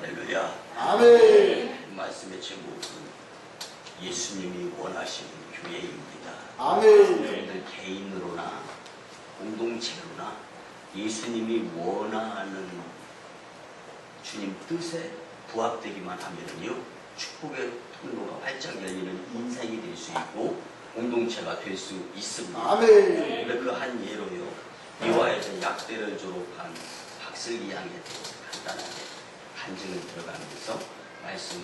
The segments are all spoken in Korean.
할렐루야. 아멘. 말씀의 제목은 예수님이 원하시는 교회입니다. 아멘. 여러분들 개인으로나 공동체로나 예수님이 원하는 주님 뜻에 부합되기만 하면요, 축복의 통로가 활짝 열리는 인생이 될 수 있고 공동체가 될 수 있습니다. 아멘. 근데 그 한 예로요, 이화에서 약대를 졸업한 박슬기 양에 대해서 간단하게 간증을 들어가면서 말씀을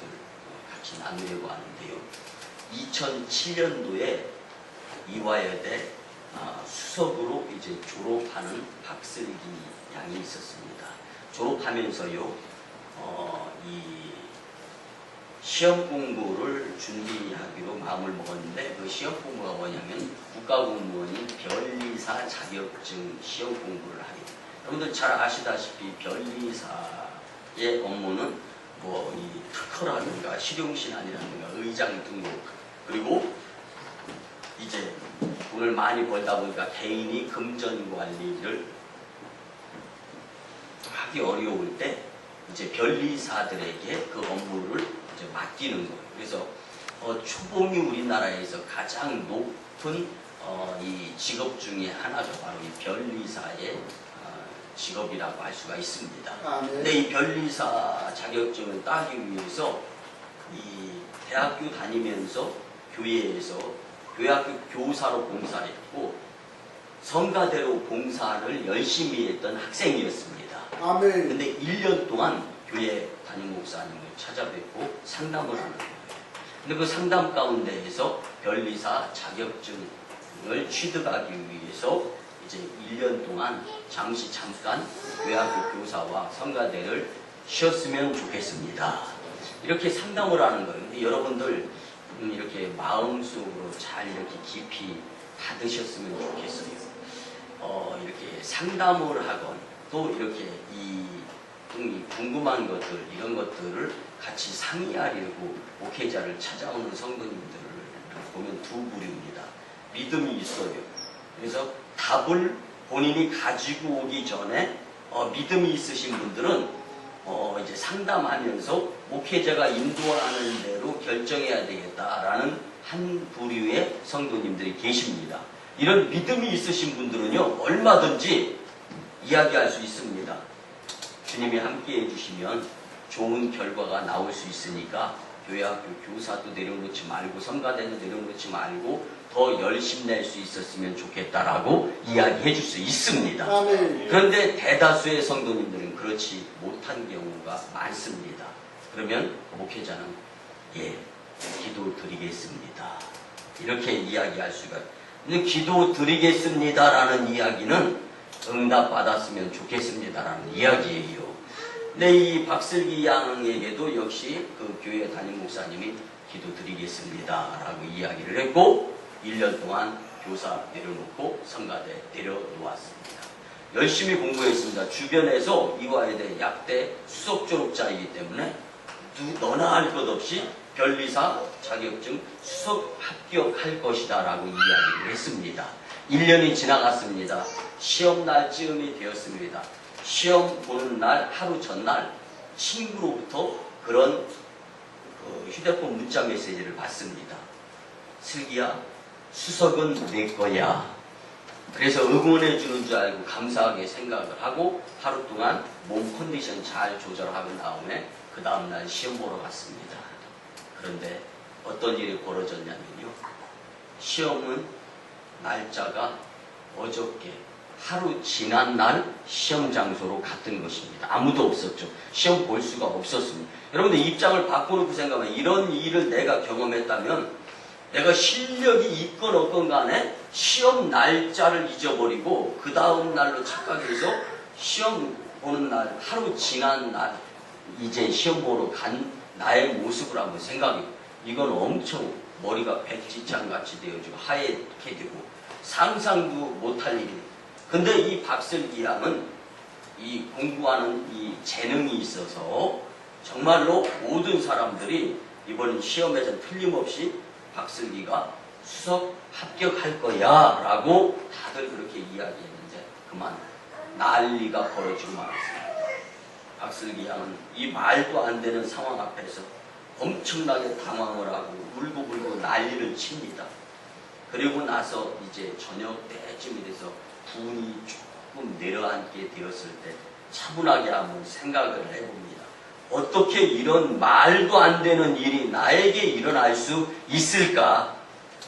같이 나누려고 하는데요. 2007년도에 이화여대 수석으로 이제 졸업하는 박슬기 양이 있었습니다. 졸업하면서요, 이 시험 공부를 준비하기로 마음을 먹었는데, 그 시험 공부가 뭐냐면 국가공무원인 변리사 자격증 시험 공부를 하게 됩니다. 여러분들 잘 아시다시피 변리사의 업무는 뭐 이 특허라든가 실용신안이라든가 의장 등록, 그리고 이제 돈을 많이 벌다 보니까 개인이 금전 관리를 하기 어려울 때 이제 변리사들에게 그 업무를 이제 맡기는 거예요. 그래서 초봉이 우리나라에서 가장 높은 이 직업 중에 하나가 바로 이 변리사의 직업이라고 할 수가 있습니다. 근데 이 변리사 자격증을 따기 위해서 이 대학교 다니면서 교회에서 교회학교 교사로 봉사를 했고 성가대로 봉사를 열심히 했던 학생이었습니다. 아멘. 근데 1년 동안 교회 담임 목사님을 찾아뵙고 상담을 하는 거예요. 근데 그 상담 가운데에서 변리사 자격증을 취득하기 위해서 이제 1년 동안 잠깐 교회학교 교사와 성가대를 쉬었으면 좋겠습니다. 이렇게 상담을 하는 거예요. 근데 여러분들 이렇게 마음속으로 잘 이렇게 깊이 받으셨으면 좋겠어요. 이렇게 상담을 하건 또 이렇게 이 궁금한 것들, 이런 것들을 같이 상의하려고 목회자를 찾아오는 성도님들을 보면 두 부류입니다. 믿음이 있어요. 그래서 답을 본인이 가지고 오기 전에 믿음이 있으신 분들은 이제 상담하면서 목회자가 인도하는 대로 결정해야 되겠다라는 한 부류의 성도님들이 계십니다. 이런 믿음이 있으신 분들은요, 얼마든지 이야기할 수 있습니다. 주님이 함께 해주시면 좋은 결과가 나올 수 있으니까 교회학교 교사도 내려놓지 말고 성가대도 내려놓지 말고 더 열심히 낼 수 있었으면 좋겠다라고 이야기해 줄 수 있습니다. 그런데 대다수의 성도님들은 그렇지 못한 경우가 많습니다. 그러면 목회자는 기도 드리겠습니다, 이렇게 이야기할 수가 있어요. 근데 기도 드리겠습니다라는 이야기는 응답 받았으면 좋겠습니다라는 이야기예요. 근데 이 박슬기 양에게도 역시 그 교회 담임 목사님이 기도 드리겠습니다라고 이야기를 했고 1년 동안 교사 내려놓고 성가대 내려놓았습니다. 열심히 공부했습니다. 주변에서 이화여대 약대 수석 졸업자이기 때문에 너나 할 것 없이 변리사 자격증 수석 합격할 것이다 라고 이야기를 했습니다. 1년이 지나갔습니다. 시험 날쯤이 되었습니다. 시험 보는 날 하루 전날 친구로부터 그런 휴대폰 문자 메시지를 받습니다. 슬기야, 수석은 내 거야. 그래서 응원해 주는 줄 알고 감사하게 생각을 하고 하루 동안 몸 컨디션 잘 조절하고 다음에 그 다음날 시험 보러 갔습니다. 그런데 어떤 일이 벌어졌냐면요, 시험은 날짜가 어저께 하루 지난 날 시험 장소로 갔던 것입니다. 아무도 없었죠. 시험 볼 수가 없었습니다. 여러분들 입장을 바꿔놓고 생각하면, 이런 일을 내가 경험했다면 내가 실력이 있건 없건 간에 시험 날짜를 잊어버리고 그 다음 날로 착각해서 시험 보는 날, 하루 지난 날 이제 시험 보러 간 나의 모습을 한번 생각해. 이건 엄청 머리가 백지장같이 되어지고 하얗게 되고 상상도 못할 일이에요. 근데 이 박슬기 양은 이 공부하는 이 재능이 있어서 정말로 모든 사람들이 이번 시험에서 틀림없이 박슬기가 수석 합격할 거야 라고 다들 그렇게 이야기했는데 그만 난리가 벌어지고 말았습니다. 박슬기 양은 이 말도 안 되는 상황 앞에서 엄청나게 당황을 하고 울고불고 난리를 칩니다. 그리고 나서 이제 저녁 때쯤이 돼서 분이 조금 내려앉게 되었을 때 차분하게 한번 생각을 해봅니다. 어떻게 이런 말도 안 되는 일이 나에게 일어날 수 있을까?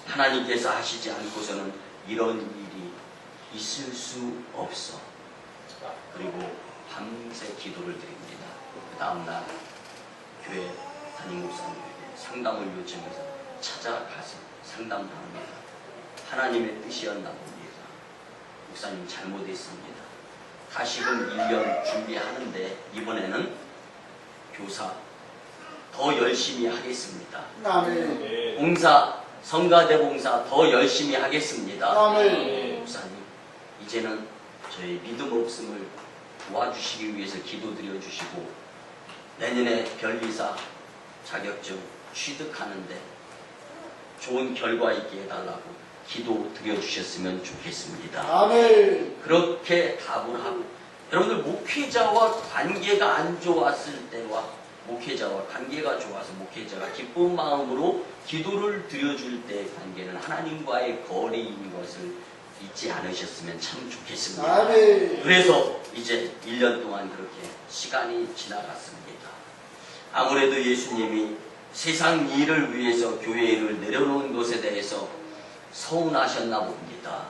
하나님께서 하시지 않고서는 이런 일이 있을 수 없어. 그리고 밤새 기도를 드립니다. 그 다음날 교회 담임 목사님에게 상담을 요청해서 찾아가서 상담합니다. 하나님의 뜻이었나 봅니다. 목사님 잘못했습니다. 다시금 1년 준비하는데 이번에는 교사 더 열심히 하겠습니다. 아멘. 봉사, 성가대 봉사 더 열심히 하겠습니다. 아멘. 목사님, 이제는 저희 믿음 없음을 도와주시기 위해서 기도드려 주시고 내년에 변리사 자격증 취득하는데 좋은 결과 있게 해달라고 기도 드려주셨으면 좋겠습니다. 아멘. 그렇게 답을 하고 여러분들 목회자와 관계가 안 좋았을 때와 목회자와 관계가 좋아서 목회자가 기쁜 마음으로 기도를 드려줄 때의 관계는 하나님과의 거리인 것을 잊지 않으셨으면 참 좋겠습니다. 아멘. 그래서 이제 1년 동안 그렇게 시간이 지나갔습니다. 아무래도 예수님이 세상 일을 위해서 교회를 내려놓은 것에 대해서 서운하셨나 봅니다.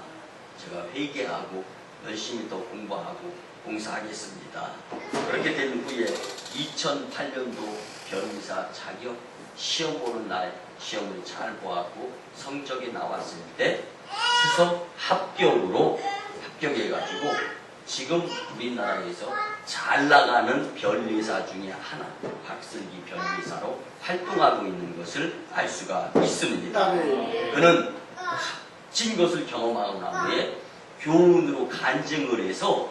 제가 회개하고 열심히 더 공부하고 봉사하겠습니다. 그렇게 된 후에 2008년도 변리사 자격 시험 보는 날 시험을 잘 보았고 성적이 나왔을 때 수석 합격해가지고 지금 우리나라에서 잘 나가는 변리사 중에 하나, 박슬기 변리사로 활동하고 있는 것을 알 수가 있습니다. 아멘. 그는 값진 것을 경험하고 난 후에 교훈으로 간증을 해서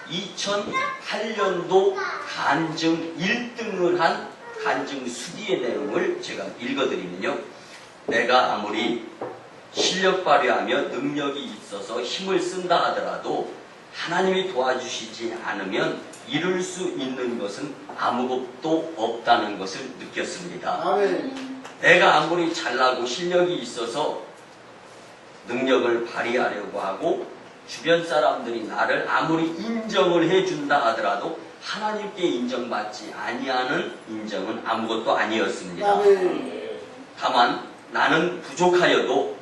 2008년도 간증 1등을 한 간증 수기의 내용을 제가 읽어드리면요. 내가 아무리 실력 발휘하며 능력이 있어서 힘을 쓴다 하더라도 하나님이 도와주시지 않으면 이룰 수 있는 것은 아무것도 없다는 것을 느꼈습니다. 아멘. 내가 아무리 잘나고 실력이 있어서 능력을 발휘하려고 하고 주변 사람들이 나를 아무리 인정을 해준다 하더라도 하나님께 인정받지 아니하는 인정은 아무것도 아니었습니다. 아멘. 다만 나는 부족하여도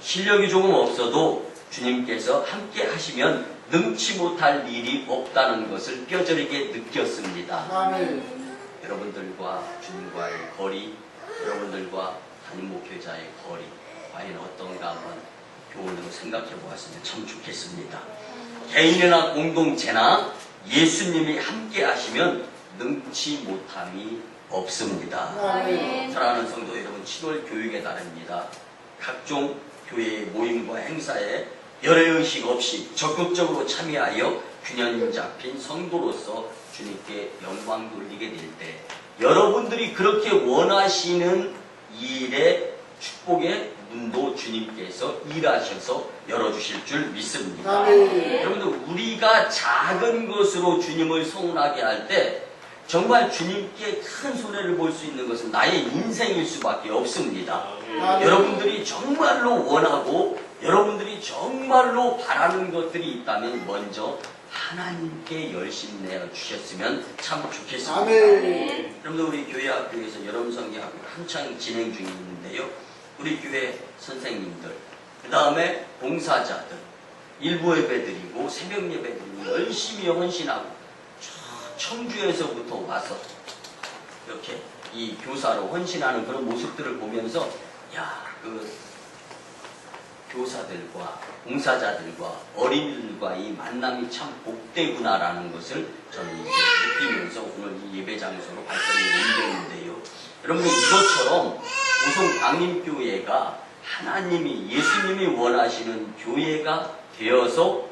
실력이 조금 없어도 주님께서 함께 하시면 능치 못할 일이 없다는 것을 뼈저리게 느꼈습니다. 아멘. 여러분들과 주님과의 거리, 여러분들과 담임 목회자의 거리 과연 어떤가 한번 교훈으로 생각해 보았으면 참 좋겠습니다. 개인이나 공동체나 예수님이 함께 하시면 능치 못함이 없습니다. 아멘. 사랑하는 성도 여러분, 7월 교육의 달입니다. 각종 교회의 모임과 행사에 열애의식 없이 적극적으로 참여하여 균형 잡힌 성도로서 주님께 영광 돌리게 될 때 여러분들이 그렇게 원하시는 일의 축복의 문도 주님께서 일하셔서 열어주실 줄 믿습니다. 아멘. 여러분들, 우리가 작은 것으로 주님을 성운하게 할 때 정말 주님께 큰 손해를 볼 수 있는 것은 나의 인생일 수밖에 없습니다. 아멘. 여러분들이 정말로 원하고 여러분들이 정말로 바라는 것들이 있다면 먼저 하나님께 열심히 내어 주셨으면 참 좋겠습니다. 아멘. 여러분들, 우리 교회 학교에서 여름 성경학교 한창 진행 중에 있는데요. 우리 교회 선생님들, 그 다음에 봉사자들, 일부 예배드리고 새벽 예배드리고 열심히 헌신하고 청주에서부터 와서 이렇게 이 교사로 헌신하는 그런 모습들을 보면서 그 교사들과 봉사자들과 어린이들과 이 만남이 참 복되구나라는 것을 저는 이제 느끼면서 오늘 이 예배 장소로 발전을 옮겼는데요. 여러분, 이것처럼 오송 광림교회가 하나님이 예수님이 원하시는 교회가 되어서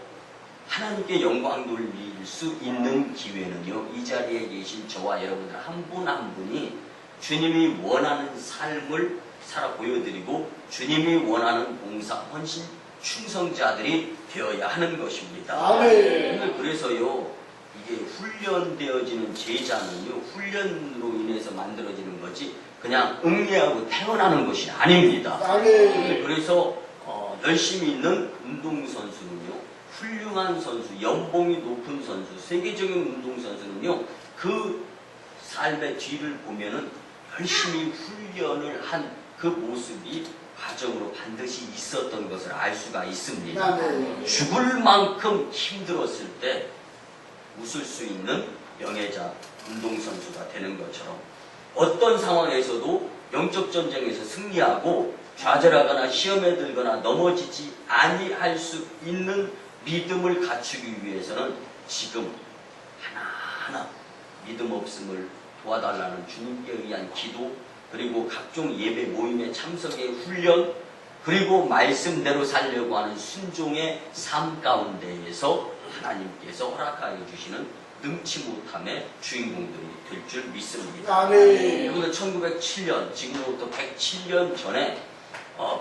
하나님께 영광 돌릴 수 있는 기회는요, 이 자리에 계신 저와 여러분들 한 분 한 분이 주님이 원하는 삶을 살아 보여드리고 주님이 원하는 봉사, 헌신, 충성자들이 되어야 하는 것입니다. 아멘. 그래서요, 이게 훈련 훈련되어지는 제자는요, 훈련으로 인해서 만들어지는 거지 그냥 응애하고 태어나는 것이 아닙니다. 아멘. 그래서 열심히 있는 운동선수는요, 훌륭한 선수, 연봉이 높은 선수, 세계적인 운동선수는요, 그 삶의 뒤를 보면은 열심히 훈련을 한 그 모습이 과정으로 반드시 있었던 것을 알 수가 있습니다. 아멘. 죽을 만큼 힘들었을 때 웃을 수 있는 명예자 운동선수가 되는 것처럼 어떤 상황에서도 영적 전쟁에서 승리하고 좌절하거나 시험에 들거나 넘어지지 아니할 수 있는 믿음을 갖추기 위해서는 지금 하나하나 믿음 없음을 도와달라는 주님께 의한 기도, 그리고 각종 예배 모임에 참석의 훈련, 그리고 말씀대로 살려고 하는 순종의 삶 가운데에서 하나님께서 허락하여 주시는 능치 못함의 주인공들이 될 줄 믿습니다. 아멘. 그리고 1907년, 지금으로부터 107년 전에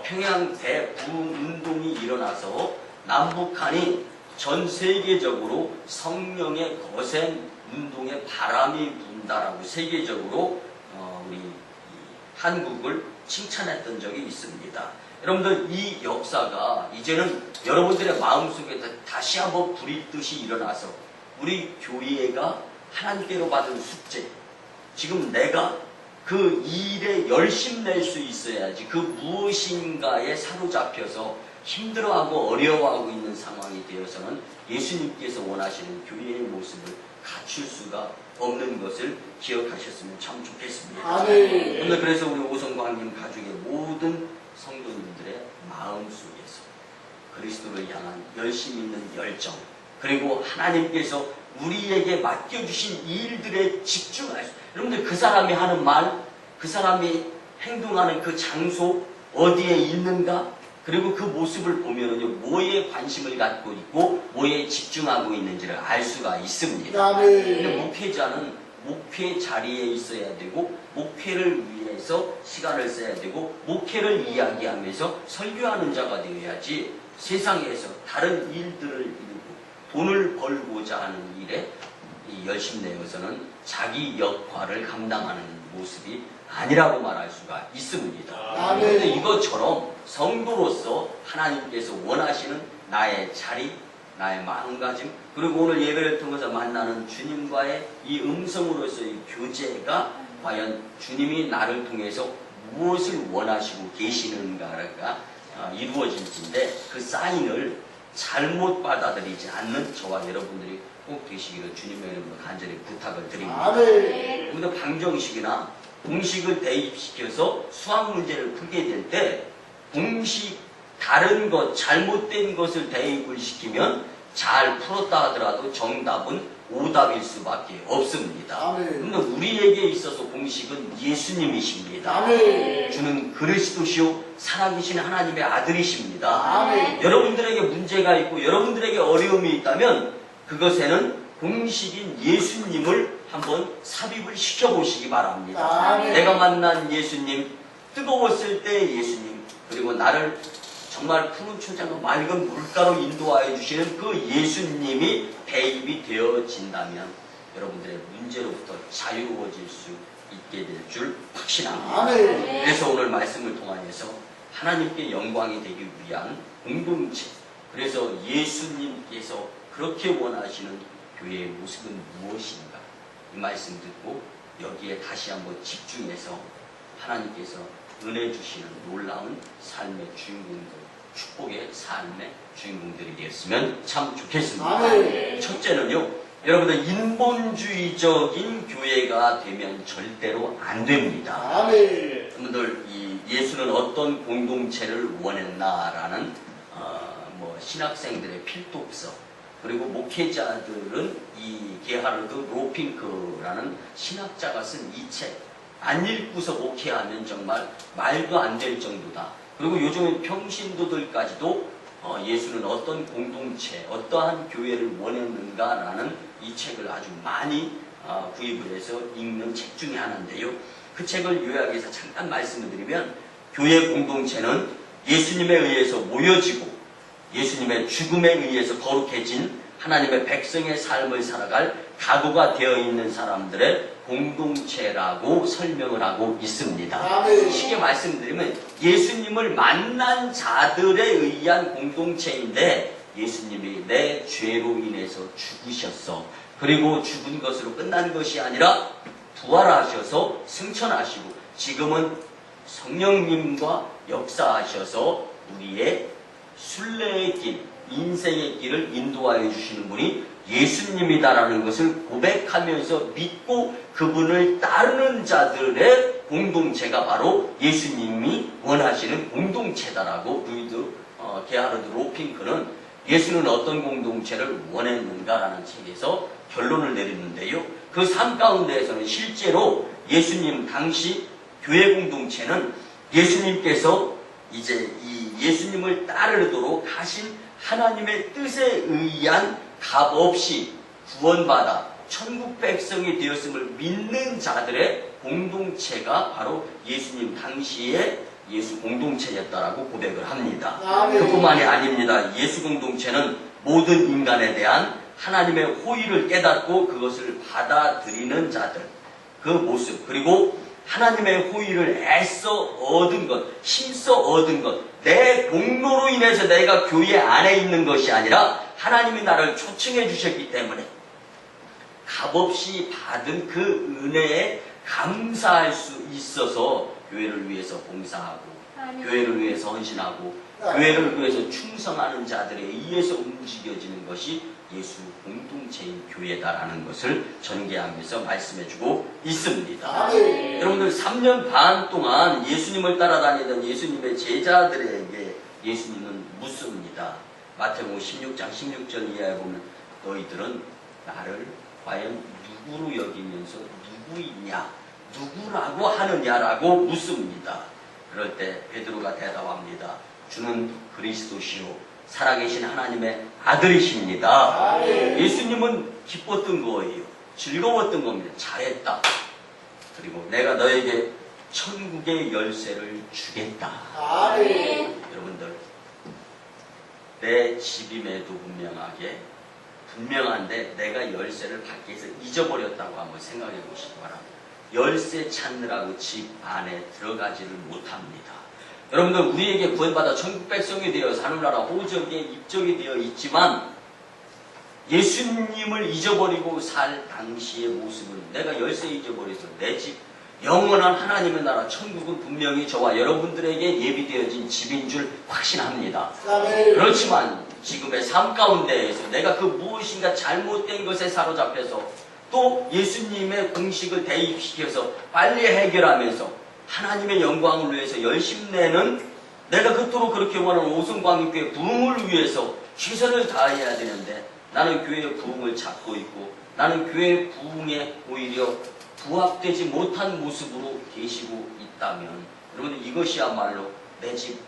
평양 대부운동이 일어나서 남북한이 전 세계적으로 성령의 거센 운동의 바람이 분다라고 세계적으로 우리 한국을 칭찬했던 적이 있습니다. 여러분들, 이 역사가 이제는 여러분들의 마음속에 다시 한번 불이 뜨시 일어나서 우리 교회가 하나님께로 받은 숙제, 지금 내가 그 일에 열심 낼 수 있어야지 그 무엇인가에 사로잡혀서 힘들어하고 어려워하고 있는 상황이 되어서는 예수님께서 원하시는 교회의 모습을 갖출 수가 없는 것을 기억하셨으면 참 좋겠습니다. 아멘. 오늘 그래서 우리 오성광님 가족의 모든 성도님들의 마음속에서 그리스도를 향한 열심 있는 열정, 그리고 하나님께서 우리에게 맡겨주신 일들에 집중할 수, 여러분들 그 사람이 하는 말, 그 사람이 행동하는 그 장소 어디에 있는가, 그리고 그 모습을 보면은요, 뭐에 관심을 갖고 있고 뭐에 집중하고 있는지를 알 수가 있습니다. 근데 아멘. 목회자는 목회 자리에 있어야 되고 목회를 위해서 시간을 써야 되고 목회를 이야기하면서 설교하는 자가 되어야지 세상에서 다른 일들을 이루고 돈을 벌고자 하는 일에 열심 내어서는 자기 역할을 감당하는 모습이 아니라고 말할 수가 있습니다. 아멘. 그런데 이것처럼 성도로서 하나님께서 원하시는 나의 자리, 나의 마음가짐, 그리고 오늘 예배를 통해서 만나는 주님과의 이 음성으로서의 교제가 과연 주님이 나를 통해서 무엇을 원하시고 계시는가가 이루어질지인데, 그 사인을 잘못 받아들이지 않는 저와 여러분들이 꼭 되시기를 주님의 이름으로 간절히 부탁을 드립니다. 아멘. 우리가 방정식이나 공식을 대입시켜서 수학 문제를 풀게 될 때 공식 다른 것, 잘못된 것을 대입을 시키면 잘 풀었다 하더라도 정답은 오답일 수밖에 없습니다. 아멘. 그런데 우리에게 있어서 공식은 예수님이십니다. 아멘. 주는 그리스도시요 살아계신 하나님의 아들이십니다. 아멘. 여러분들에게 문제가 있고 여러분들에게 어려움이 있다면 그것에는 공식인 예수님을 한번 삽입을 시켜보시기 바랍니다. 아멘. 내가 만난 예수님, 뜨거웠을 때 예수님, 그리고 나를 정말 푸른 초장과 맑은 물가로 인도하여 주시는 그 예수님이 대입이 되어진다면 여러분들의 문제로부터 자유로워질 수 있게 될 줄 확신합니다. 아멘. 그래서 오늘 말씀을 통하여서 하나님께 영광이 되기 위한 공동체, 그래서 예수님께서 그렇게 원하시는 교회의 모습은 무엇인가, 이 말씀 듣고 여기에 다시 한번 집중해서 하나님께서 은혜 주시는 놀라운 삶의 주인공들, 축복의 삶의 주인공들이 되었으면 참 좋겠습니다. 아멘. 첫째는요, 여러분들 인본주의적인 교회가 되면 절대로 안 됩니다. 아멘. 여러분들 이 예수는 어떤 공동체를 원했나라는 신학생들의 필독서, 그리고 목회자들은 이 게하르드 로핑크라는 신학자가 쓴 이 책 안 읽고서 목회하면 정말 말도 안 될 정도다. 그리고 요즘은 평신도들까지도 예수는 어떤 공동체, 어떠한 교회를 원했는가라는 이 책을 아주 많이 구입을 해서 읽는 책 중에 하나인데요. 그 책을 요약해서 잠깐 말씀을 드리면, 교회 공동체는 예수님에 의해서 모여지고 예수님의 죽음에 의해서 거룩해진 하나님의 백성의 삶을 살아갈 각오가 되어 있는 사람들의 공동체라고 설명을 하고 있습니다. 아멘. 쉽게 말씀드리면 예수님을 만난 자들에 의한 공동체인데 예수님이 내 죄로 인해서 죽으셨어. 그리고 죽은 것으로 끝난 것이 아니라 부활하셔서 승천하시고 지금은 성령님과 역사하셔서 우리의 순례의 길, 인생의 길을 인도하여 주시는 분이 예수님이다라는 것을 고백하면서 믿고 그분을 따르는 자들의 공동체가 바로 예수님이 원하시는 공동체다라고 루이드 게하르드 로핑크는 예수는 어떤 공동체를 원했는가라는 책에서 결론을 내리는데요. 그 삶 가운데에서는 실제로 예수님 당시 교회 공동체는 예수님께서 이제 이 예수님을 따르도록 하신 하나님의 뜻에 의한 값없이 구원받아 천국 백성이 되었음을 믿는 자들의 공동체가 바로 예수님 당시의 예수 공동체였다라고 고백을 합니다. 아멘. 그뿐만이 아닙니다. 예수 공동체는 모든 인간에 대한 하나님의 호의를 깨닫고 그것을 받아들이는 자들 그 모습 그리고 하나님의 호의를 애써 얻은 것, 힘써 얻은 것, 내 공로로 인해서 내가 교회 안에 있는 것이 아니라 하나님이 나를 초청해 주셨기 때문에 값없이 받은 그 은혜에 감사할 수 있어서 교회를 위해서 봉사하고 아멘. 교회를 위해서 헌신하고 교회를 위해서 충성하는 자들에 의해서 움직여지는 것이 예수 공동체인 교회다라는 것을 전개하면서 말씀해주고 있습니다. 아멘. 여러분들 3년 반 동안 예수님을 따라다니던 예수님의 제자들에게 예수님은 묻습니다. 마태복음 16장 16절 이하에 보면 너희들은 나를 과연 누구로 여기면서 누구이냐 누구라고 하느냐라고 묻습니다. 그럴 때 베드로가 대답합니다. 주는 그리스도시요 살아계신 하나님의 아들이십니다. 아멘. 예수님은 기뻤던 거예요. 즐거웠던 겁니다. 잘했다. 그리고 내가 너에게 천국의 열쇠를 주겠다. 아멘. 여러분들 내 집임에도 분명한데 내가 열쇠를 밖에서 잊어버렸다고 한번 생각해 보시기 바랍니다. 열쇠 찾느라고 집 안에 들어가지를 못합니다. 여러분들 우리에게 구원받아 천국 백성이 되어 하늘나라 호적에 입적이 되어 있지만 예수님을 잊어버리고 살 당시의 모습은 내가 열쇠 잊어버려서 내 집 영원한 하나님의 나라 천국은 분명히 저와 여러분들에게 예비되어진 집인 줄 확신합니다. 아멘. 그렇지만 지금의 삶 가운데에서 내가 그 무엇인가 잘못된 것에 사로잡혀서 또 예수님의 공식을 대입시켜서 빨리 해결하면서 하나님의 영광을 위해서 열심 내는 내가 그토록 그렇게 원하는 오송광역교회 부흥을 위해서 최선을 다해야 되는데 나는 교회의 부흥을 찾고 있고 나는 교회의 부흥에 오히려 부합되지 못한 모습으로 계시고 있다면 여러분 이것이야말로 내 집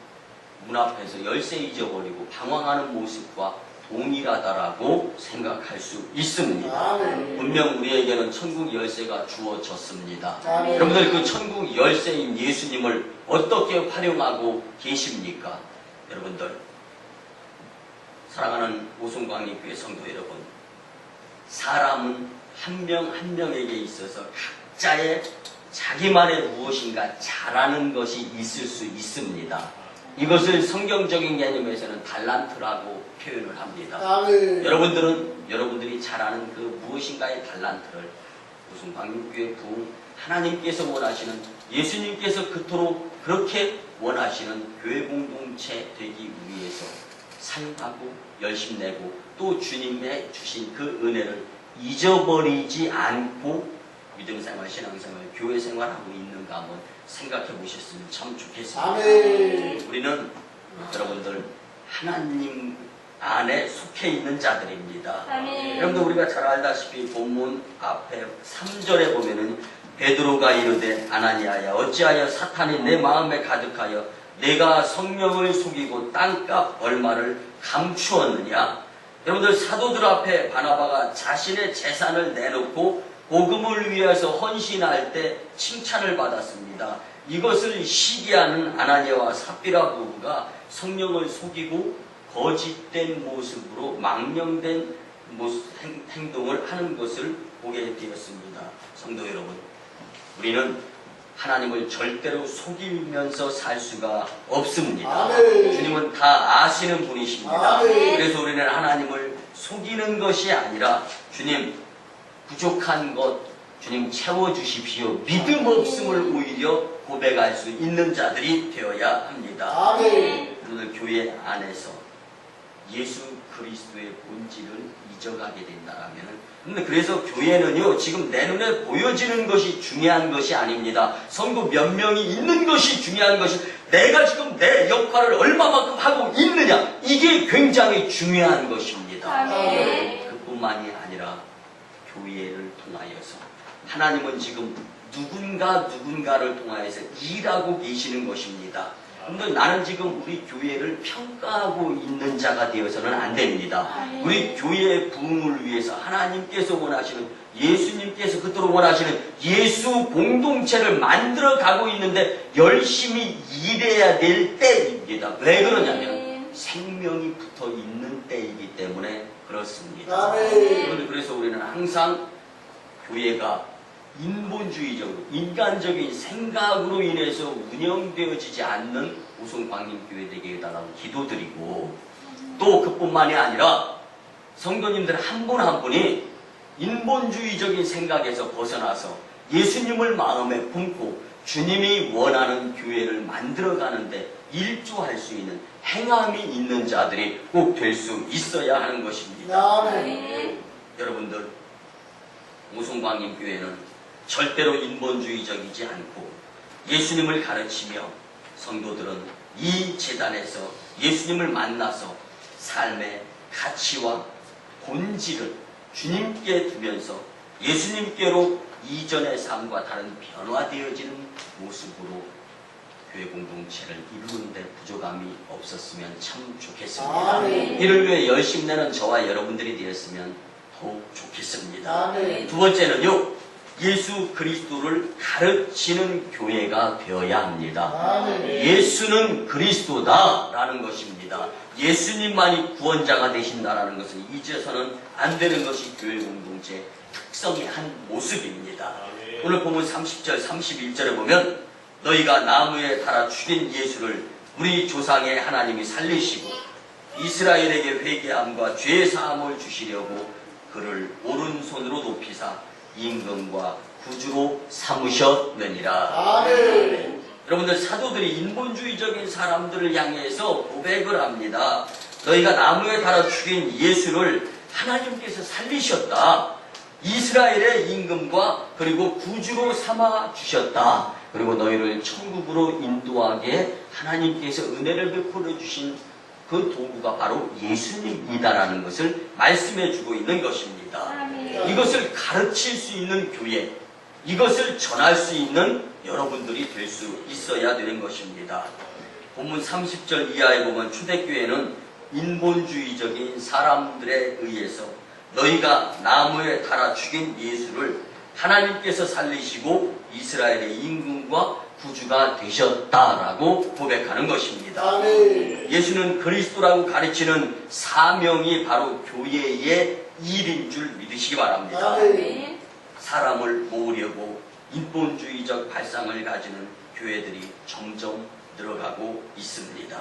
문 앞에서 열쇠 잊어버리고 방황하는 모습과 동일하다라고 생각할 수 있습니다. 아멘. 분명 우리에게는 천국 열쇠가 주어졌습니다. 아멘. 여러분들 그 천국 열쇠인 예수님을 어떻게 활용하고 계십니까? 여러분들 사랑하는 오송광역교회 성도 여러분, 사람은 한 명 한 명에게 있어서 각자의 자기만의 무엇인가 잘하는 것이 있을 수 있습니다. 이것을 성경적인 개념에서는 달란트라고 표현을 합니다. 아멘. 여러분들은 여러분들이 잘하는 그 무엇인가의 달란트를 무슨 광역교회 부흥 하나님께서 원하시는 예수님께서 그토록 그렇게 원하시는 교회 공동체 되기 위해서 사용하고 열심 내고 또 주님의 주신 그 은혜를 잊어버리지 않고 믿음생활, 신앙생활, 교회 생활하고 있는가 한번 생각해 보셨으면 참 좋겠습니다. 아멘. 우리는 여러분들 하나님 안에 속해 있는 자들입니다. 아멘. 여러분들 우리가 잘 알다시피 본문 앞에 3절에 보면은 베드로가 이르되 아나니아야 어찌하여 사탄이 내 마음에 가득하여 내가 성령을 속이고 땅값 얼마를 감추었느냐. 여러분들 사도들 앞에 바나바가 자신의 재산을 내놓고 복음을 위해서 헌신할 때 칭찬을 받았습니다. 이것을 시기하는 아나니아와 삽비라 부부가 성령을 속이고 거짓된 모습으로 망령된 행동을 하는 것을 보게 되었습니다. 성도 여러분, 우리는 하나님을 절대로 속이면서 살 수가 없습니다. 아멘. 주님은 다 아시는 분이십니다. 아멘. 그래서 우리는 하나님을 속이는 것이 아니라 주님 부족한 것 주님 채워주십시오. 믿음 없음을 오히려 고백할 수 있는 자들이 되어야 합니다. 아멘. 오늘 교회 안에서 예수 그리스도의 본질을 잊어가게 된다면 근데 그래서 교회는요 지금 내 눈에 보여지는 것이 중요한 것이 아닙니다. 성도 몇 명이 있는 것이 중요한 것이 내가 지금 내 역할을 얼마만큼 하고 있느냐 이게 굉장히 중요한 것입니다. 아멘. 그뿐만이 아니라 교회를 통하여서 하나님은 지금 누군가를 통하여서 일하고 계시는 것입니다. 근데 나는 지금 우리 교회를 평가하고 있는 자가 되어서는 안 됩니다. 우리 교회의 부흥을 위해서 하나님께서 원하시는 예수님께서 그토록 원하시는 예수 공동체를 만들어 가고 있는데 열심히 일해야 될 때입니다. 왜 그러냐면 생명이 붙어 있는 때이기 때문에 그렇습니다. 아멘. 그래서 우리는 항상 교회가 인본주의적으로 인간적인 생각으로 인해서 운영되어지지 않는 우송광림교회 되게 해달라고 기도드리고 또 그뿐만이 아니라 성도님들 한 분 한 분이 인본주의적인 생각에서 벗어나서 예수님을 마음에 품고 주님이 원하는 교회를 만들어가는데 일조할 수 있는 행함이 있는 자들이 꼭 될 수 있어야 하는 것입니다. 아멘. 여러분들 우송광림교회는 절대로 인본주의적이지 않고 예수님을 가르치며 성도들은 이 재단에서 예수님을 만나서 삶의 가치와 본질을 주님께 두면서 예수님께로 이전의 삶과 다른 변화되어지는 모습으로 교회 공동체를 이루는데 부족함이 없었으면 참 좋겠습니다. 아멘. 이를 위해 열심히 내는 저와 여러분들이 되었으면 더욱 좋겠습니다. 아멘. 두 번째는요, 예수 그리스도를 가르치는 교회가 되어야 합니다. 아멘. 예수는 그리스도다라는 것입니다. 예수님만이 구원자가 되신다라는 것은 잊어서는 안 되는 것이 교회 공동체의 특성의 한 모습입니다. 오늘 보면 30절, 31절에 보면 너희가 나무에 달아 죽인 예수를 우리 조상의 하나님이 살리시고 이스라엘에게 회개함과 죄 사함을 주시려고 그를 오른손으로 높이사 임금과 구주로 삼으셨느니라. 아멘. 여러분들 사도들이 인본주의적인 사람들을 향해서 고백을 합니다. 너희가 나무에 달아 죽인 예수를 하나님께서 살리셨다. 이스라엘의 임금과 그리고 구주로 삼아 주셨다. 그리고 너희를 천국으로 인도하게 하나님께서 은혜를 베풀어 주신 그 도구가 바로 예수님이다라는 것을 말씀해 주고 있는 것입니다. 아멘. 이것을 가르칠 수 있는 교회, 이것을 전할 수 있는 여러분들이 될 수 있어야 되는 것입니다. 본문 30절 이하에 보면 초대교회는 인본주의적인 사람들에 의해서 너희가 나무에 달아 죽인 예수를 하나님께서 살리시고 이스라엘의 임금과 구주가 되셨다라고 고백하는 것입니다. 아멘. 예수는 그리스도라고 가르치는 사명이 바로 교회의 일인 줄 믿으시기 바랍니다. 아멘. 사람을 모으려고 인본주의적 발상을 가지는 교회들이 점점 늘어가고 있습니다.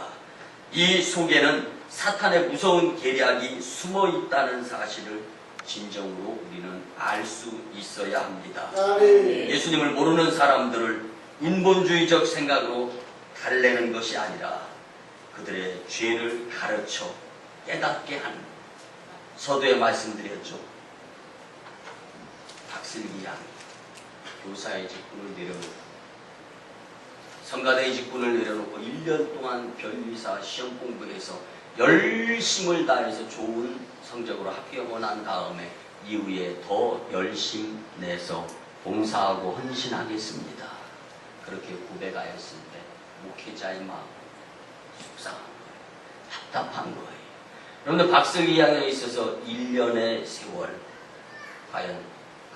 이 속에는 사탄의 무서운 계략이 숨어 있다는 사실을 진정으로 우리는 알 수 있어야 합니다. 아멘. 예수님을 모르는 사람들을 인본주의적 생각으로 달래는 것이 아니라 그들의 죄를 가르쳐 깨닫게 하는, 서두에 말씀드렸죠. 박슬기 양이 교사의 직분을 내려놓고 성가대의 직분을 내려놓고 1년 동안 변리사 시험 공부해서 열심을 다해서 좋은 성적으로 합격하고 난 다음에 이후에 더 열심 내서 봉사하고 헌신하겠습니다. 그렇게 고백하였을 때 목회자의 마음 속상한 거예요. 답답한 거예요. 여러분들 박슬기 양에 있어서 1년의 세월, 과연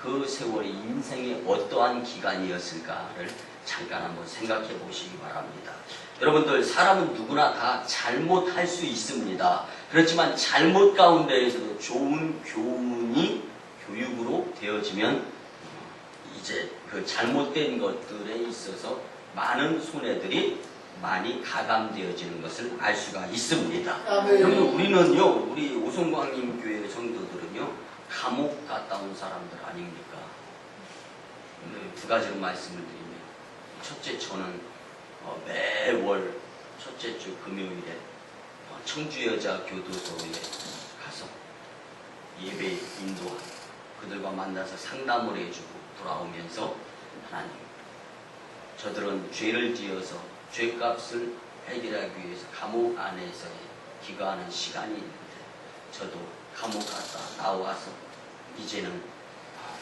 그 세월이 인생의 어떠한 기간이었을까를 잠깐 한번 생각해 보시기 바랍니다. 여러분들 사람은 누구나 다 잘못할 수 있습니다. 그렇지만 잘못 가운데에서도 좋은 교훈이 교육으로 되어지면 이제 그 잘못된 것들에 있어서 많은 손해들이 많이 가감되어지는 것을 알 수가 있습니다. 아멘. 여러분 우리는요, 우리 오송광림 교회 성도들은요, 감옥 갔다 온 사람들 아닙니까? 두 가지로 말씀을 드리면, 첫째, 저는 매월 첫째 주 금요일에 청주여자교도소에 가서 예배 인도하고 그들과 만나서 상담을 해주고 돌아오면서, 하나님, 저들은 죄를 지어서 죄값을 해결하기 위해서 감옥 안에서의 기거하는 시간이 있는데, 저도 감옥 갔다 나와서 이제는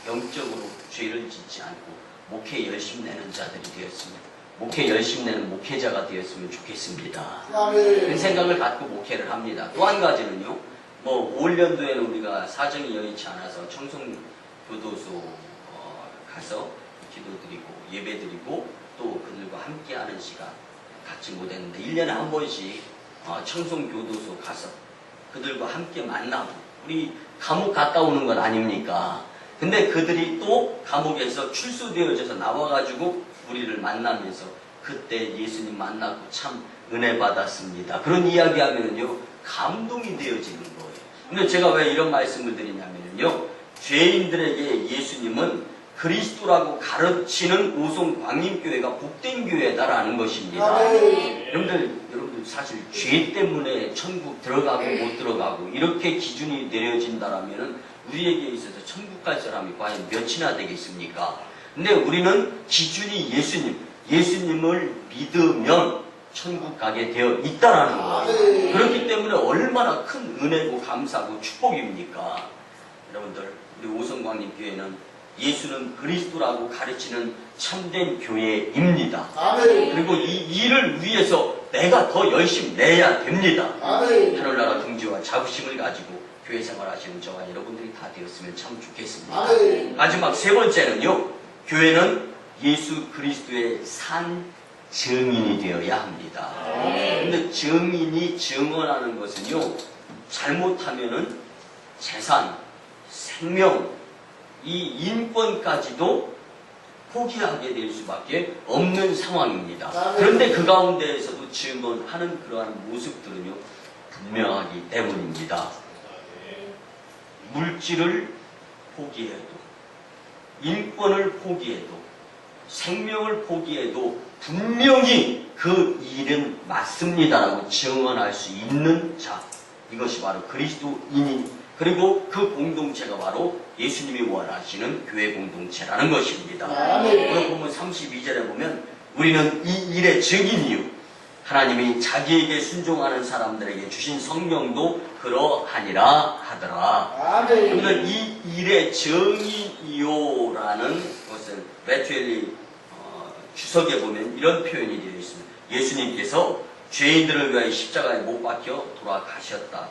영적으로 죄를 짓지 않고 목회 열심 내는 자들이 되었습니다. 목회 열심 내는 목회자가 되었으면 좋겠습니다. 그런 생각을 갖고 목회를 합니다. 또 한 가지는요, 뭐 5월년도에는 우리가 사정이 여의치 않아서 청송교도소 가서 기도드리고 예배드리고 또 그들과 함께하는 시간 갖지 못했는데, 1년에 한 번씩 청송교도소 가서 그들과 함께 만나고, 우리 감옥 갔다 오는 건 아닙니까? 근데 그들이 또 감옥에서 출소되어져서 나와가지고 우리를 만나면서 그때 예수님 만나고 참 은혜 받았습니다, 그런 이야기 하면은요, 감동이 되어지는 거예요. 근데 제가 왜 이런 말씀을 드리냐면요, 죄인들에게 예수님은 그리스도라고 가르치는 오송광림교회가 복된 교회다라는 것입니다. 여러분들 사실 죄 때문에 천국 들어가고 못 들어가고 이렇게 기준이 내려진다라면 우리에게 있어서 천국 갈 사람이 과연 몇이나 되겠습니까? 근데 우리는 기준이 예수님을 믿으면 천국 가게 되어 있다라는 거예요. 그렇기 때문에 얼마나 큰 은혜고 감사고 축복입니까? 여러분들, 우리 오송광림교회는 예수는 그리스도라고 가르치는 참된 교회입니다. 그리고 이 일을 위해서 내가 더 열심히 내야 됩니다. 하늘나라 등지와 자부심을 가지고 교회 생활하시는 저와 여러분들이 다 되었으면 참 좋겠습니다. 마지막 세 번째는요, 교회는 예수 그리스도의 산 증인이 되어야 합니다. 근데 증인이 증언하는 것은요, 잘못하면은 재산, 생명, 이 인권까지도 포기하게 될 수밖에 없는 상황입니다. 그런데 그 가운데에서도 증언하는 그러한 모습들은요, 분명하기 때문입니다. 물질을 포기해도, 인권을 포기해도, 생명을 포기해도 분명히 그 일은 맞습니다라고 증언할 수 있는 자, 이것이 바로 그리스도인이, 그리고 그 공동체가 바로 예수님이 원하시는 교회 공동체라는 것입니다. 오늘 보면 32절에 보면 우리는 이 일의 증인이요, 하나님이 자기에게 순종하는 사람들에게 주신 성령도 그러하니라 하더라. 그러면 이 일의 증인이요라는 것을 베투엘리 주석에 보면 이런 표현이 되어 있습니다. 예수님께서 죄인들을 위하여 십자가에 못 박혀 돌아가셨다.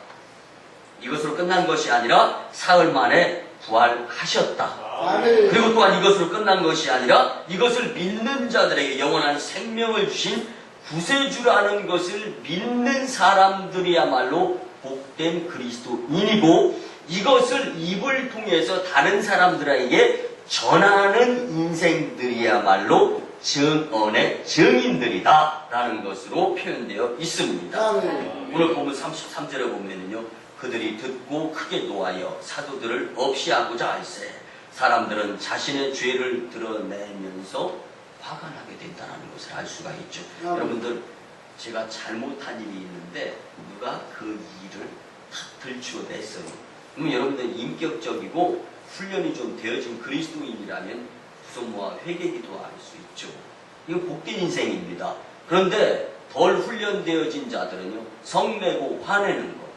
이것으로 끝난 것이 아니라 사흘 만에 부활하셨다. 그리고 또한 이것으로 끝난 것이 아니라 이것을 믿는 자들에게 영원한 생명을 주신 구세주라는 것을 믿는 사람들이야말로 복된 그리스도인이고, 이것을 입을 통해서 다른 사람들에게 전하는 인생들이야말로 증언의 증인들이다 라는 것으로 표현되어 있습니다. 오늘 보면 33절에 보면은요, 그들이 듣고 크게 노하여 사도들을 없이하고자 할세 사람들은 자신의 죄를 드러내면서 화가 나게 된다는 것을 알 수가 있죠. 여러분들, 제가 잘못한 일이 있는데 누가 그 일을 탁 들추어냈어요. 그러면 여러분들 인격적이고 훈련이 좀 되어진 그리스도인이라면 부모와 회개기도 할 수 있죠. 이거 복된 인생입니다. 그런데 덜 훈련되어진 자들은요, 성내고 화내는 거.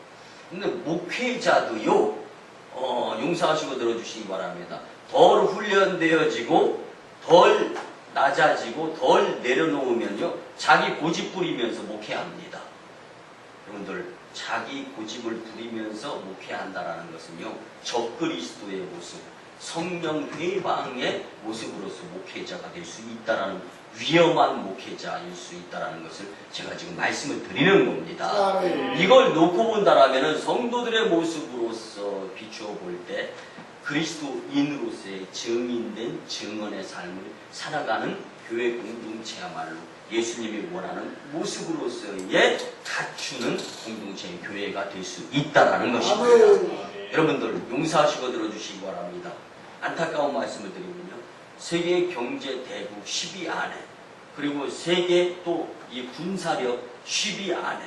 근데 목회자도요, 용서하시고 들어주시기 바랍니다. 덜 훈련되어지고 덜 낮아지고 덜 내려놓으면요, 자기 고집 부리면서 목회합니다. 여러분들, 자기 고집을 부리면서 목회한다라는 것은요, 적그리스도의 모습, 성령 회방의 모습으로서 목회자가 될 수 있다라는 위험한 목회자일 수 있다라는 것을 제가 지금 말씀을 드리는 겁니다. 아멘. 이걸 놓고 본다라면 성도들의 모습으로서 비추어 볼 때 그리스도인으로서의 증인된 증언의 삶을 살아가는 교회 공동체야말로 예수님이 원하는 모습으로서의 갖추는 공동체의 교회가 될 수 있다라는 것입니다. 아멘. 여러분들 용서하시고 들어주시기 바랍니다. 안타까운 말씀을 드리면요, 세계 경제 대국 10위 안에, 그리고 세계 또 이 군사력 10위 안에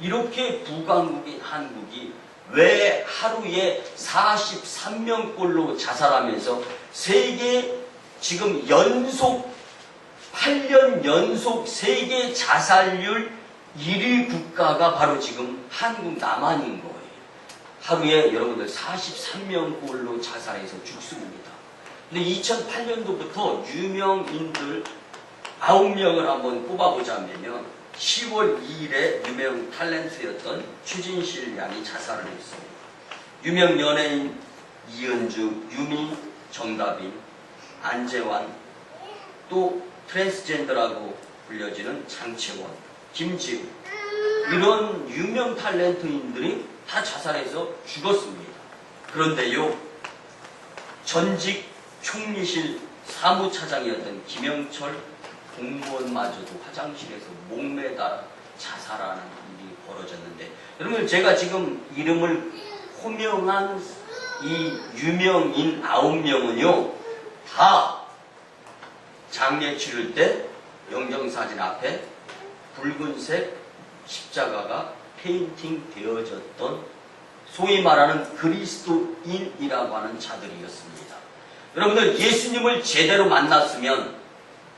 이렇게 부강국인 한국이 왜 하루에 43명꼴로 자살하면서 세계 지금 8년 연속 세계 자살률 1위 국가가 바로 지금 한국 남한인 거예요. 하루에 여러분들 43명꼴로 자살해서 죽습니다. 근데 2008년도부터 유명인들 9명을 한번 뽑아보자면요, 10월 2일에 유명 탤런트였던 추진실 양이 자살을 했습니다. 유명 연예인 이은주, 유미, 정다빈, 안재환, 또 트랜스젠더라고 불려지는 장채원, 김지우, 이런 유명 탤런트인들이 다 자살해서 죽었습니다. 그런데요, 전직 총리실 사무차장이었던 김영철 공무원마저도 화장실에서 목매다 자살하는 일이 벌어졌는데, 여러분 제가 지금 이름을 호명한 이 유명인 9명은요 다 장례 치를 때 영정사진 앞에 붉은색 십자가가 페인팅 되어졌던 소위 말하는 그리스도인이라고 하는 자들이었습니다. 여러분들 예수님을 제대로 만났으면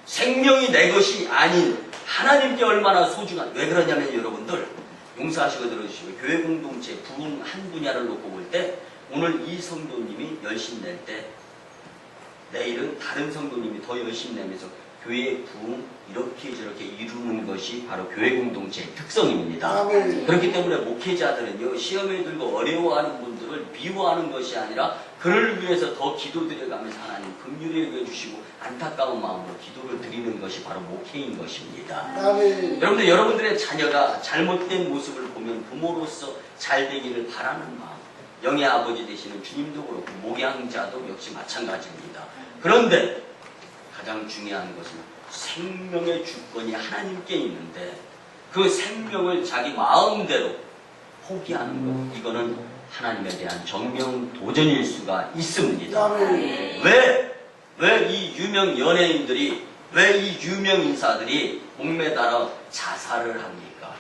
생명이 내 것이 아닌 하나님께 얼마나 소중한, 왜 그러냐면 여러분들 용서하시고 들어주시고, 교회 공동체 부흥 한 분야를 놓고 볼 때 오늘 이 성도님이 열심 낼 때 내일은 다른 성도님이 더 열심 내면서 교회의 부흥 이렇게 저렇게 이루는 것이 바로 교회 공동체의 특성입니다. 아멘. 그렇기 때문에 목회자들은요, 시험에 들고 어려워하는 분들을 미워하는 것이 아니라 그를 위해서 더 기도드려가면서 하나님 긍휼히 여겨주시고 안타까운 마음으로 기도를 드리는 것이 바로 목회인 것입니다. 아멘. 여러분들, 여러분들의 자녀가 잘못된 모습을 보면 부모로서 잘 되기를 바라는 마음, 영의 아버지 되시는 주님도 그렇고 목양자도 역시 마찬가지입니다. 그런데 가장 중요한 것은 생명의 주권이 하나님께 있는데 그 생명을 자기 마음대로 포기하는 것, 이거는 하나님에 대한 정명 도전일 수가 있습니다. 아멘. 왜 이 유명 연예인들이, 왜 이 유명 인사들이 목매달아 자살을 합니까?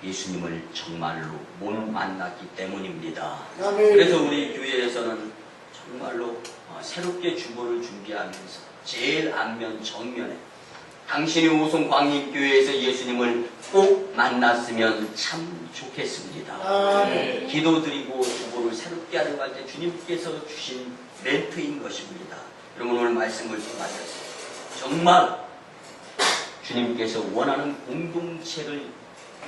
예수님을 정말로 못 만났기 때문입니다. 아멘. 그래서 우리 교회에서는 정말로 새롭게 주보를 준비하면서 제일 앞면 정면에 당신이 오송 광림교회에서 예수님을 꼭 만났으면 참 좋겠습니다. 아멘. 기도드리고 주보를 새롭게 하려고 할 때 주님께서 주신 멘트인 것입니다. 여러분 오늘 말씀을 통하여서 정말 주님께서 원하는 공동체를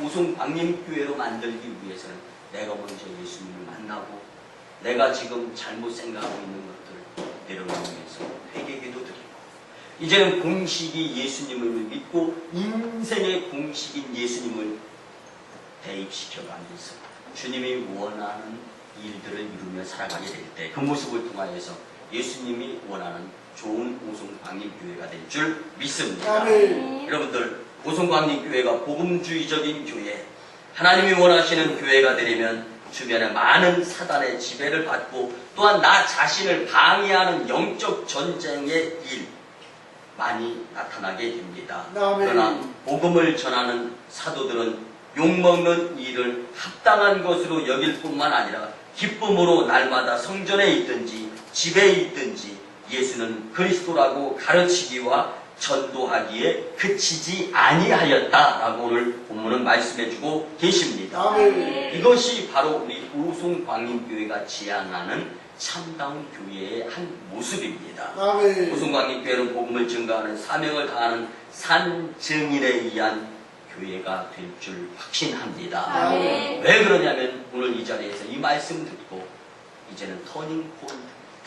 오송 광림교회로 만들기 위해서는 내가 먼저 예수님을 만나고 내가 지금 잘못 생각하고 있는 것들을 내려놓으면서 회개기도 드리고 이제는 공식이 예수님을 믿고 인생의 공식인 예수님을 대입시켜가면서 주님이 원하는 일들을 이루며 살아가게 될 때 그 모습을 통하여서 예수님이 원하는 좋은 오송광림교회가 될 줄 믿습니다. 아멘. 여러분들 오송광림교회가 복음주의적인 교회, 하나님이 원하시는 교회가 되려면 주변에 많은 사단의 지배를 받고 또한 나 자신을 방해하는 영적 전쟁의 일 많이 나타나게 됩니다. 아멘. 그러나 복음을 전하는 사도들은 욕먹는 일을 합당한 것으로 여길 뿐만 아니라 기쁨으로 날마다 성전에 있든지 집에 있든지 예수는 그리스도라고 가르치기와 전도하기에 그치지 아니하였다라고 오늘 본문은 말씀해주고 계십니다. 아멘. 이것이 바로 우리 오송광림교회가 지향하는 참다운 교회의 한 모습입니다. 아멘. 오송광림교회는 복음을 증거하는 사명을 다하는 산증인에 의한 교회가 될 줄 확신합니다. 아멘. 왜 그러냐면 오늘 이 자리에서 이 말씀 듣고 이제는 터닝 포인트,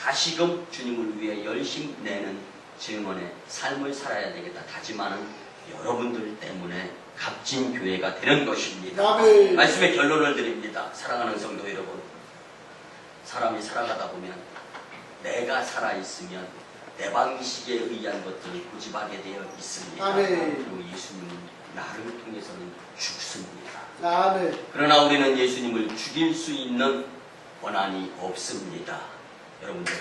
다시금 주님을 위해 열심 내는 증언의 삶을 살아야 되겠다 다짐하는 여러분들 때문에 값진 교회가 되는 것입니다. 아멘. 말씀의 결론을 드립니다. 사랑하는 성도 여러분, 사람이 살아가다 보면 내가 살아있으면 내 방식에 의한 것들을 고집하게 되어 있습니다. 아멘. 그리고 예수님은 나를 통해서는 죽습니다. 아멘. 그러나 우리는 예수님을 죽일 수 있는 권한이 없습니다. 여러분들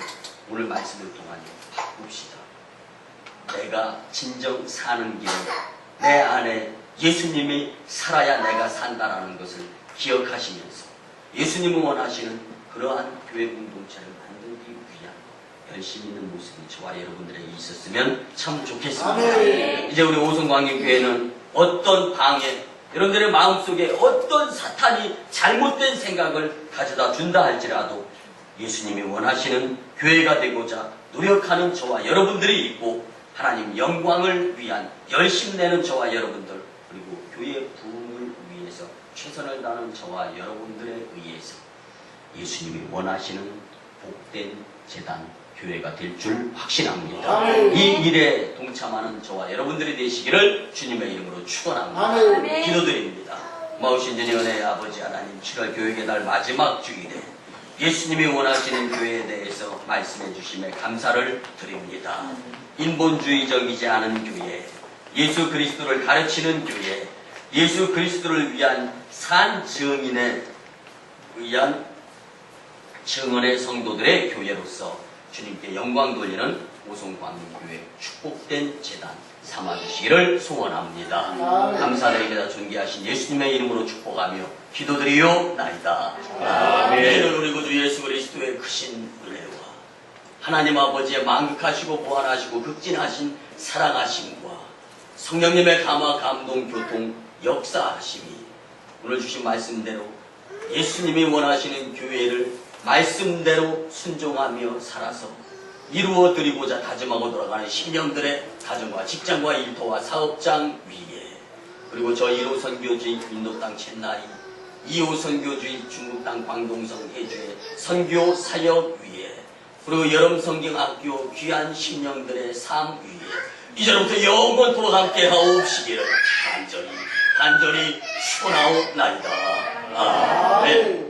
오늘 말씀을 통하여 바꿉시다. 내가 진정 사는 길은 내 안에 예수님이 살아야 내가 산다라는 것을 기억하시면서 예수님은 원하시는 그러한 교회 공동체를 만들기 위한 열심히 있는 모습이 저와 여러분들에게 있었으면 참 좋겠습니다. 아멘. 이제 우리 오송광역교회는 어떤 방해, 여러분들의 마음속에 어떤 사탄이 잘못된 생각을 가져다 준다 할지라도 예수님이 원하시는 교회가 되고자 노력하는 저와 여러분들이 있고 하나님 영광을 위한 열심 내는 저와 여러분들 그리고 교회 부흥을 위해서 최선을 다하는 저와 여러분들에 의해서 예수님이 원하시는 복된 재단 교회가 될 줄 확신합니다. 아멘. 이 일에 동참하는 저와 여러분들이 되시기를 주님의 이름으로 축원합니다. 아멘. 기도드립니다. 고마우신 전현의 아버지 하나님 7월 교육의 달 마지막 주일에 예수님이 원하시는 교회에 대해서 말씀해 주심에 감사를 드립니다. 인본주의적이지 않은 교회, 예수 그리스도를 가르치는 교회, 예수 그리스도를 위한 산 증인에 의한 증언의 성도들의 교회로서 주님께 영광 돌리는 오송광역교회 축복된 재단 삼아주시기를 소원합니다. 아멘. 감사드립니다. 존귀하신 예수님의 이름으로 축복하며 기도드리옵나이다. 아멘. 이는 우리 구주 예수 그리스도의 크신 은혜와 하나님 아버지의 만극하시고 보완하시고 극진하신 사랑하심과 성령님의 감화 감동 교통 역사하심이 오늘 주신 말씀대로 예수님이 원하시는 교회를 말씀대로 순종하며 살아서 이루어드리고자 다짐하고 돌아가는 신령들의 가정과 직장과 일터와 사업장 위에 그리고 저 1호 선교주의 인도 땅 첸나이 2호 선교주의 중국 땅 광동성 해주의 선교 사역 위에 그리고 여름 성경학교 귀한 신령들의 삶 위에 이제부터 영원토록 함께 하옵시기를 간절히 축원하옵나이다. 아멘.